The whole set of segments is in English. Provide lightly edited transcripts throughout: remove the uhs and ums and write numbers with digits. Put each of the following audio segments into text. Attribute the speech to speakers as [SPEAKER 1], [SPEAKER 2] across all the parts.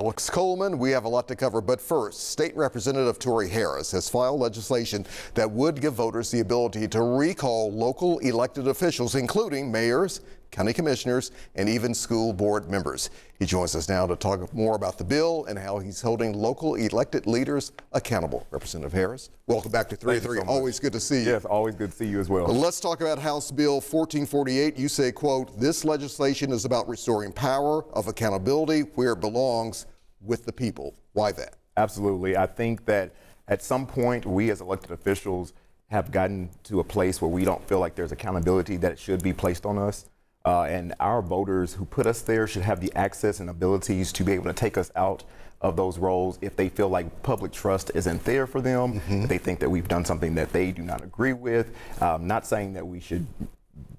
[SPEAKER 1] Alex Coleman. We have a lot to cover, but first, State Representative Tory Harris has filed legislation that would give voters the ability to recall local elected officials, including mayors, county commissioners, and even school board members. He joins us now to talk more about the bill and how he's holding local elected leaders accountable. Representative Harris, welcome back to 3 at 3. Always good to see you.
[SPEAKER 2] Yes, always good to see you as well.
[SPEAKER 1] Let's talk about House Bill 1448. You say, quote, this legislation is about restoring power of accountability where it belongs, with the people. Why that?
[SPEAKER 2] Absolutely. I think that at some point we as elected officials have gotten to a place where we don't feel like there's accountability that should be placed on us. And our voters who put us there should have the access and abilities to be able to take us out of those roles if they feel like public trust isn't there for them, if they think that we've done something that they do not agree with. Not saying that we should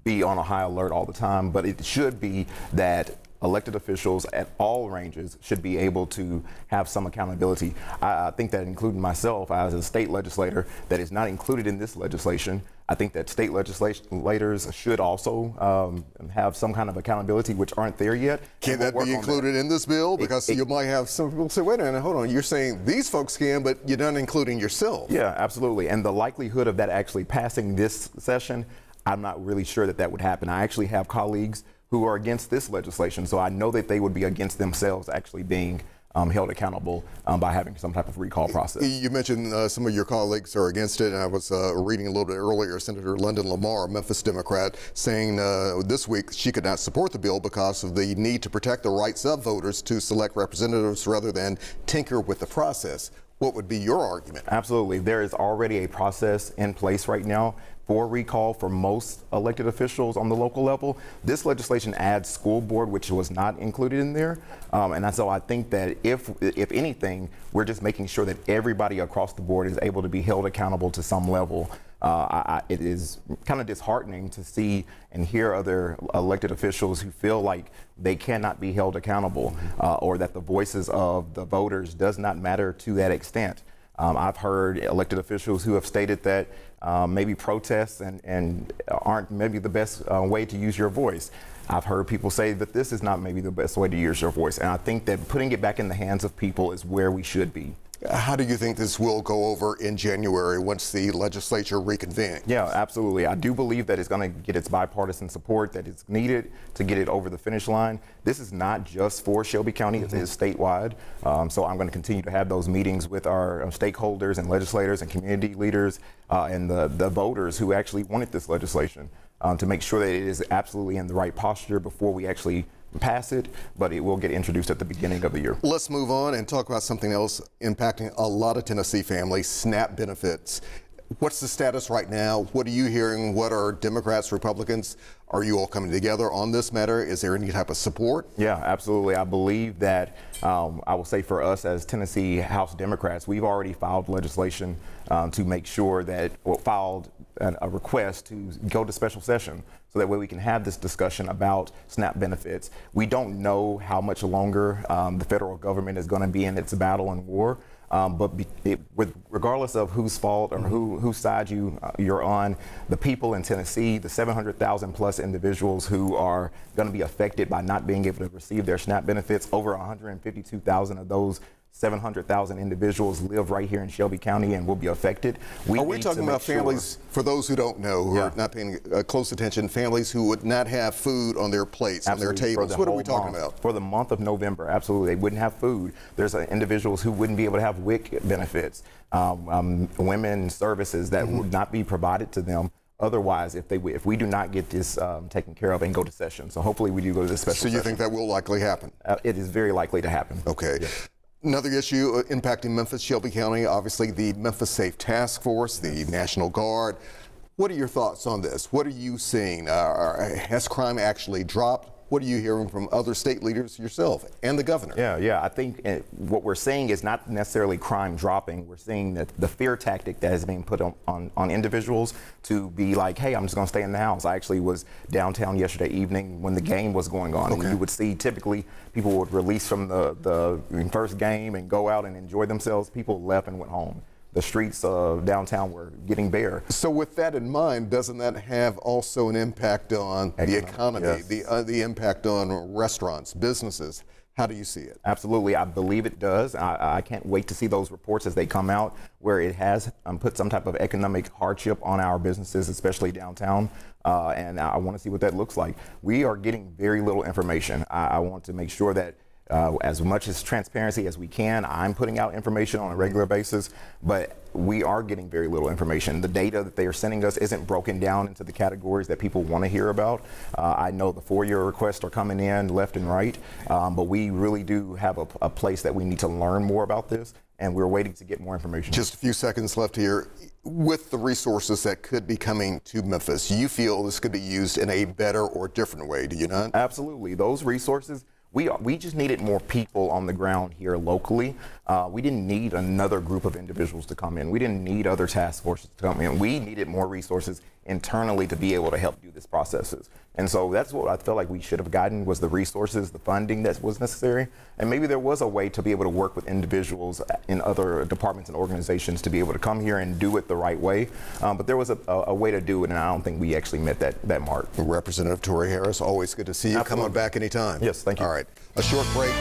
[SPEAKER 2] be on a high alert all the time, but it should be that elected officials at all ranges should be able to have some accountability. I think that including myself as a state legislator that is not included in this legislation, I think that state legislators should also have some kind of accountability, which aren't there yet.
[SPEAKER 1] Can that be included in this bill? Because you might have some people say, wait a minute, hold on, you're saying these folks can, but you're not including yourself.
[SPEAKER 2] Yeah, absolutely. And the likelihood of that actually passing this session, I'm not really sure that that would happen. I actually have colleagues who are against this legislation, so I know that they would be against themselves actually being held accountable by having some type of recall process.
[SPEAKER 1] You mentioned some of your colleagues are against it, and I was reading a little bit earlier, Senator London Lamar, a Memphis Democrat, saying this week she could not support the bill because of the need to protect the rights of voters to select representatives rather than tinker with the process. What would be your argument?
[SPEAKER 2] Absolutely. There is already a process in place right now for recall for most elected officials on the local level. This legislation adds school board, which was not included in there. And so I think that if anything, we're just making sure that everybody across the board is able to be held accountable to some level. It is kind of disheartening to see and hear other elected officials who feel like they cannot be held accountable or that the voices of the voters does not matter to that extent. I've heard elected officials who have stated that maybe protests and aren't maybe the best way to use your voice. I've heard people say that this is not maybe the best way to use your voice. And I think that putting it back in the hands of people is where we should be.
[SPEAKER 1] How do you think this will go over in January once the legislature reconvenes?
[SPEAKER 2] Yeah, absolutely. I do believe that it's going to get its bipartisan support that is needed to get it over the finish line. This is not just for Shelby County, it is statewide. So I'm going to continue to have those meetings with our stakeholders and legislators and community leaders and the voters who actually wanted this legislation to make sure that it is absolutely in the right posture before we actually pass it, but it will get introduced at the beginning of the year.
[SPEAKER 1] Let's move on and talk about something else impacting a lot of Tennessee families, SNAP benefits. What's the status right now? What are you hearing? What are Democrats, Republicans? Are you all coming together on this matter? Is there any type of support?
[SPEAKER 2] Yeah, absolutely. I believe that I will say for us as Tennessee House Democrats, we've already filed legislation to make sure that, filed a request to go to special session so that way we can have this discussion about SNAP benefits. We don't know how much longer the federal government is going to be in its battle and war. But regardless of whose fault or whose side you're on, the people in Tennessee, the 700,000 plus individuals who are going to be affected by not being able to receive their SNAP benefits, over 152,000 of those 700,000 individuals live right here in Shelby County and will be affected.
[SPEAKER 1] Are we talking about families, for those who don't know, who are not paying close attention, families who would not have food on their plates, on their tables? What are we talking about?
[SPEAKER 2] For the month of November, absolutely. They wouldn't have food. There's individuals who wouldn't be able to have WIC benefits, women's services that would not be provided to them otherwise if we do not get this taken care of and go to session. So hopefully we do go to this special session.
[SPEAKER 1] So you think that will likely happen?
[SPEAKER 2] It is very likely to happen.
[SPEAKER 1] Okay. Yeah. Another issue impacting Memphis, Shelby County, obviously the Memphis Safe Task Force, the National Guard. What are your thoughts on this? What are you seeing? Has crime actually dropped? What are you hearing from other state leaders, yourself, and the governor?
[SPEAKER 2] Yeah. I think what we're seeing is not necessarily crime dropping. We're seeing that the fear tactic that is being put on individuals to be like, hey, I'm just going to stay in the house. I actually was downtown yesterday evening when the game was going on, and you would see typically people would release from the first game and go out and enjoy themselves. People left and went home. The streets of downtown were getting bare.
[SPEAKER 1] So with that in mind, doesn't that have also an impact on the economy, the impact on restaurants, businesses? How do you see it?
[SPEAKER 2] Absolutely, I believe it does. I can't wait to see those reports as they come out, where it has put some type of economic hardship on our businesses, especially downtown. And I want to see what that looks like. We are getting very little information. I want to make sure that as much as transparency as we can, I'm putting out information on a regular basis, but we are getting very little information. The data that they are sending us isn't broken down into the categories that people want to hear about. I know the FOIA requests are coming in left and right, but we really do have a place that we need to learn more about this, and we're waiting to get more information.
[SPEAKER 1] Just a few seconds left here. With the resources that could be coming to Memphis, you feel this could be used in a better or different way, do you not?
[SPEAKER 2] Absolutely. Those resources, we just needed more people on the ground here locally. We didn't need another group of individuals to come in. We didn't need other task forces to come in. We needed more resources internally to be able to help do this processes. And so that's what I felt like we should have gotten, was the resources, the funding that was necessary. And maybe there was a way to be able to work with individuals in other departments and organizations to be able to come here and do it the right way. But there was a way to do it, and I don't think we actually met that mark.
[SPEAKER 1] Representative Tory Harris, always good to see you.
[SPEAKER 2] Absolutely.
[SPEAKER 1] Come on back anytime.
[SPEAKER 2] Yes, thank you.
[SPEAKER 1] All right, a short break.